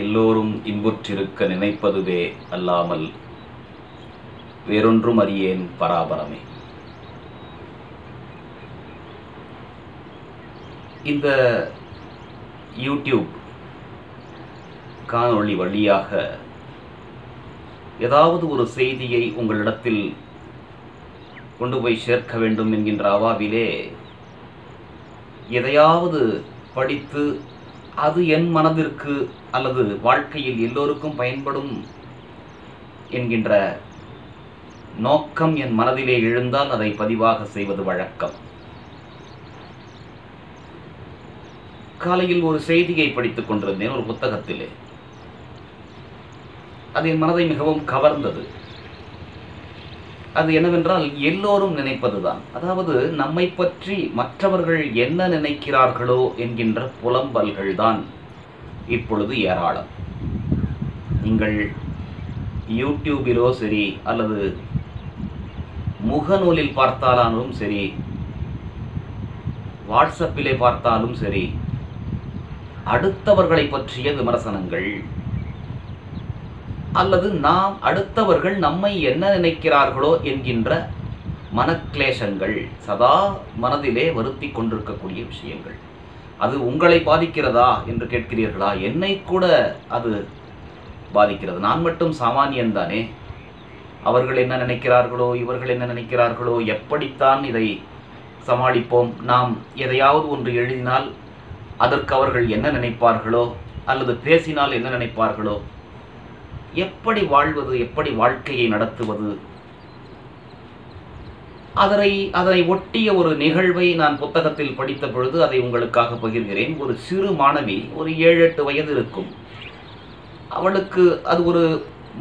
எல்லோரும் இன்புற்றிருக்க நினைப்பதுவே அல்லாமல் வேறொன்றும் அறியேன் பராபரமே. இந்த யூடியூப் காணொளி வழியாக ஏதாவது ஒரு செய்தியை உங்களிடத்தில் கொண்டு போய் சேர்க்க வேண்டும் என்கின்ற அவாவிலே எதையாவது படித்து அது என் மனதிற்கு அல்லது வாழ்க்கையில் எல்லோருக்கும் பயன்படும் என்கின்ற நோக்கம் என் மனதிலே எழுந்தால் அதை பதிவாக செய்வது வழக்கம். காலையில் ஒரு செய்தியை படித்துக் கொண்டிருந்தேன் ஒரு புத்தகத்திலே. அது என் மனதை மிகவும் கவர்ந்தது. அது என்னவென்றால், எல்லோரும் நினைப்பதுதான், அதாவது நம்மை பற்றி மற்றவர்கள் என்ன நினைக்கிறார்களோ என்கின்ற புலம்பல்கள் தான் இப்பொழுது ஏராளம். நீங்கள் யூடியூபிலோ சரி அல்லது முகநூலில் பார்த்தாலும் சரி, வாட்ஸ்அப்பிலே பார்த்தாலும் சரி, அடுத்தவர்களை பற்றிய விமர்சனங்கள் அல்லது நாம் அடுத்தவர்கள் நம்மை என்ன நினைக்கிறார்களோ என்கின்ற மனக்லேசங்கள் சதா மனதிலே வருத்தி கொண்டிருக்கக்கூடிய விஷயங்கள். அது உங்களை பாதிக்கிறதா என்று கேட்கிறீர்களா? என்னை கூட அது பாதிக்கிறது. நான் மட்டும் சாமானியன் தானே. அவர்கள் என்ன நினைக்கிறார்களோ, இவர்கள் என்ன நினைக்கிறார்களோ, எப்படித்தான் இதை சமாளிப்போம்? நாம் எதையாவது ஒன்று எழுதினால் அதற்கு அவர்கள் என்ன நினைப்பார்களோ, அல்லது பேசினால் என்ன நினைப்பார்களோ, எப்படி வாழ்வது, எப்படி வாழ்க்கையை நடத்துவது? அதனை ஒட்டிய ஒரு நிகழ்வை நான் புத்தகத்தில் படித்த பொழுது அதை உங்களுக்காக பகிர்கிறேன். ஒரு சிறு மாணவி, ஒரு 7-8 வயது இருக்கும். அவளுக்கு அது ஒரு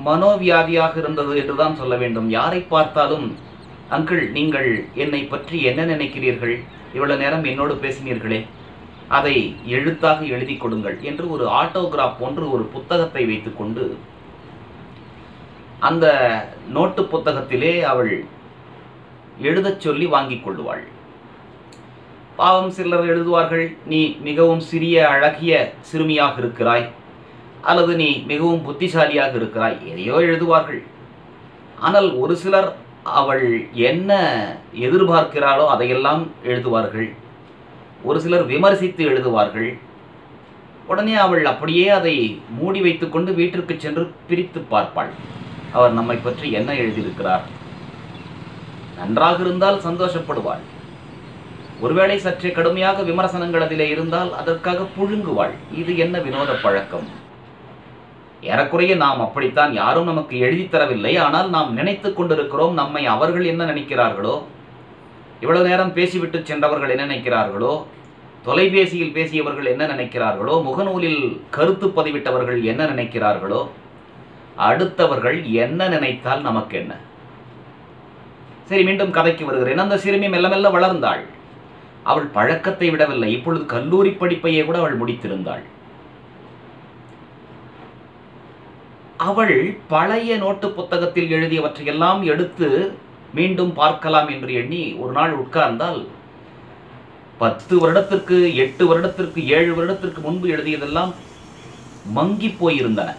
மனோவியாதியாக இருந்தது என்றுதான் சொல்ல வேண்டும். யாரை பார்த்தாலும், அங்கிள் நீங்கள் என்னை பற்றி என்ன நினைக்கிறீர்கள்? இவ்வளவு நேரம் என்னோடு பேசினீர்களே, அதை எழுத்தாக எழுதி கொடுங்கள் என்று ஒரு ஆட்டோகிராஃப் போன்று ஒரு புத்தகத்தை வைத்துக்கொண்டு அந்த நோட்டு புத்தகத்திலே அவள் எழுதச் சொல்லி வாங்கிக் கொள்ளுவாள். பாவம், சிலர் எழுதுவார்கள், நீ மிகவும் சிறிய அழகிய சிறுமியாக இருக்கிறாய், அல்லது நீ மிகவும் புத்திசாலியாக இருக்கிறாய், எதையோ எழுதுவார்கள். ஆனால் ஒரு சிலர் அவள் என்ன எதிர்பார்க்கிறாளோ அதையெல்லாம் எழுதுவார்கள். ஒரு சிலர் விமர்சித்து எழுதுவார்கள். உடனே அவள் அப்படியே அதை மூடி வைத்துக்கொண்டு வீட்டிற்கு சென்று பிரித்து பார்ப்பாள். அவர் நம்மை பற்றி என்ன எழுதியிருக்கிறார்? நன்றாக இருந்தால் சந்தோஷப்படுவாள். ஒருவேளை சற்றே கடுமையாக விமர்சனங்கள் அதிலே இருந்தால் அதற்காக புழுங்குவாள். இது என்ன வினோத பழக்கம்? ஏறக்குறைய நாம் அப்படித்தான். யாரும் நமக்கு எழுதி தரவில்லை, ஆனால் நாம் நினைத்து கொண்டிருக்கிறோம் நம்மை அவர்கள் என்ன நினைக்கிறார்களோ, இவ்வளவு நேரம் பேசிவிட்டு சென்றவர்கள் என்ன நினைக்கிறார்களோ, தொலைபேசியில் பேசியவர்கள் என்ன நினைக்கிறார்களோ, முகநூலில் கருத்து பதிவிட்டவர்கள் என்ன நினைக்கிறார்களோ, அடுத்தவர்கள் என்ன நினைத்தால் நமக்கு என்ன? சரி, மீண்டும் கதைக்கு வருகிறேன். அந்த சிறுமி மெல்ல மெல்ல வளர்ந்தாள். அவள் பழக்கத்தை விடவில்லை. இப்பொழுது கல்லூரி படிப்பையே கூட அவள் முடித்திருந்தாள். அவள் பழைய நோட்டு புத்தகத்தில் எழுதியவற்றையெல்லாம் எடுத்து மீண்டும் பார்க்கலாம் என்று எண்ணி ஒரு நாள் உட்கார்ந்தால் 10 வருடத்திற்கு 8 வருடத்திற்கு 7 வருடத்திற்கு முன்பு எழுதியதெல்லாம் மங்கி போயிருந்தன.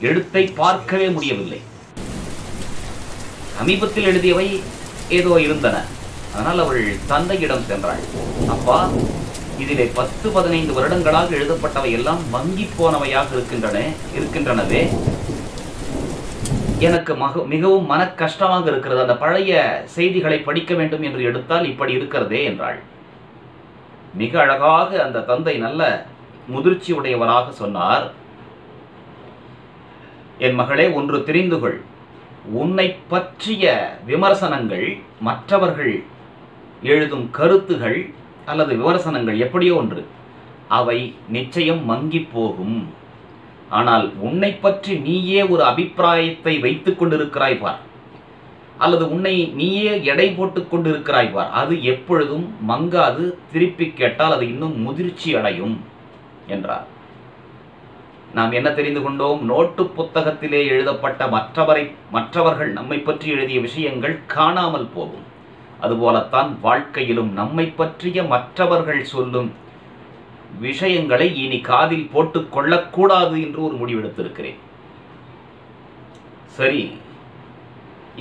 எழுத்தை பார்க்கவே முடியவில்லை. சமீபத்தில் எழுதியவை ஏதோ இருந்தன. அதனால் அவள் தந்தையிடம் சென்றாள். அப்பா, இதிலே 10-15 வருடங்களாக எழுதப்பட்டவை எல்லாம் மங்கி போனவையாக இருக்கின்றனவே. எனக்கு மிகவும் மன கஷ்டமாக இருக்கிறது. அந்த பழைய செய்திகளை படிக்க வேண்டும் என்று எடுத்தால் இப்படி இருக்கிறதே என்றாள். மிக அழகாக அந்த தந்தை நல்ல முதிர்ச்சி உடையவராக சொன்னார், என் மகளே, ஒன்று தெரிந்து கொள். உன்னை பற்றிய விமர்சனங்கள், மற்றவர்கள் எழுதும் கருத்துகள் அல்லது விமர்சனங்கள் எப்படியோ ஒன்று, அவை நிச்சயம் மங்கி போகும். ஆனால் உன்னை பற்றி நீயே ஒரு அபிப்பிராயத்தை வைத்துக் கொண்டிருக்கிறாய் பார், அல்லது உன்னை நீயே எடை போட்டுக் கொண்டிருக்கிறாய் பார், அது எப்பொழுதும் மங்காது. திருப்பி கேட்டால் அது இன்னும் முதிர்ச்சி அடையும் என்றார். நாம் என்ன தெரிந்து கொண்டோம்? நோட்டு புத்தகத்திலே எழுதப்பட்ட மற்றவர்கள் நம்மை பற்றி எழுதிய விஷயங்கள் காணாமல் போகும். அதுபோலத்தான் வாழ்க்கையிலும் நம்மை பற்றிய மற்றவர்கள் சொல்லும் விஷயங்களை இனி காதில் போட்டுக் கொள்ளக்கூடாது என்று ஒரு முடிவெடுத்திருக்கிறேன். சரி,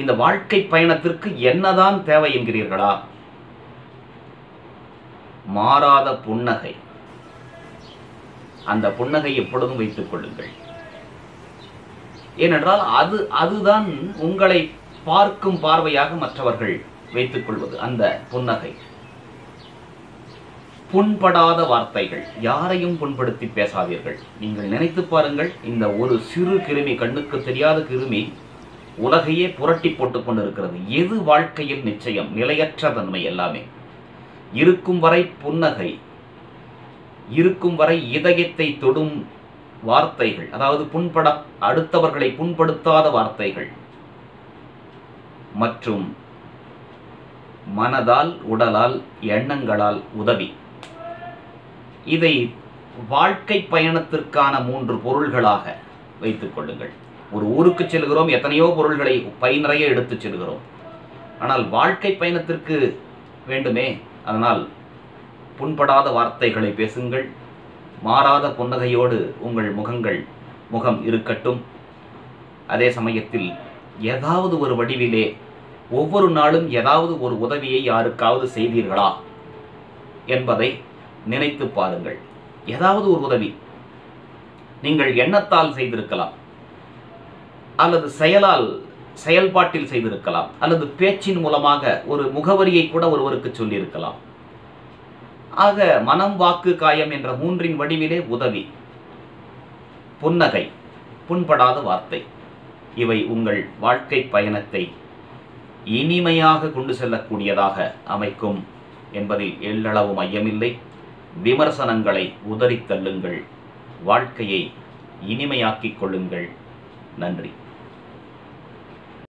இந்த வாழ்க்கை பயணத்திற்கு என்னதான் தேவை என்கிறீர்களா? மாறாத புன்னகை. அந்த புன்னகை எப்பொழுதும் வைத்துக் கொள்ளுங்கள். ஏனென்றால் அதுதான் உங்களை பார்க்கும் பார்வையாக மற்றவர்கள் வைத்துக் கொள்வது. அந்த புன்னகை. புண்படாத வார்த்தைகள். யாரையும் புண்படுத்தி பேசாதீர்கள். நீங்கள் நினைத்து பாருங்கள், இந்த ஒரு சிறு கிருமி, கண்ணுக்கு தெரியாத கிருமி உலகையே புரட்டி போட்டுக் கொண்டிருக்கிறது. எது வாழ்க்கையில் நிச்சயம்? நிலையற்ற தன்மை. எல்லாமே இருக்கும் வரை புன்னகை, இருக்கும் வரை இதயத்தை தொடும் வார்த்தைகள், அதாவது அடுத்தவர்களை புண்படுத்தாத வார்த்தைகள் மற்றும் மனதால், உடலால், எண்ணங்களால் உதவி. இதை வாழ்க்கை பயணத்திற்கான 3 பொருள்களாக வைத்துக் கொள்ளுங்கள். ஒரு ஊருக்கு செல்கிறோம், எத்தனையோ பொருள்களை பை நிறைய எடுத்துச் செல்கிறோம். ஆனால் வாழ்க்கை பயணத்திற்கு வேண்டுமே. அதனால் புண்படாத வார்த்தைகளை பேசுங்கள். மாறாத புன்னகையோடு உங்கள் முகம் இருக்கட்டும். அதே சமயத்தில் ஏதாவது ஒரு வடிவிலே ஒவ்வொரு நாளும் ஏதாவது ஒரு உதவியை யாருக்காவது செய்தீர்களா என்பதை நினைத்து பாருங்கள். ஏதாவது ஒரு உதவி நீங்கள் எண்ணத்தால் செய்திருக்கலாம், அல்லது செயல்பாட்டில் செய்திருக்கலாம், அல்லது பேச்சின் மூலமாக ஒரு முகவரியை கூட ஒருவருக்கு சொல்லியிருக்கலாம். ஆக மனம், வாக்கு, காயம் என்ற 3 வடிவிலே உதவி, புன்னகை, புண்படாத வார்த்தை, இவை உங்கள் வாழ்க்கை பயணத்தை இனிமையாக கொண்டு செல்லக்கூடியதாக அமைக்கும் என்பதில் எள்ளளவு மையமில்லை. விமர்சனங்களை உதறித் தள்ளுங்கள். வாழ்க்கையை இனிமையாக்கிக் கொள்ளுங்கள். நன்றி.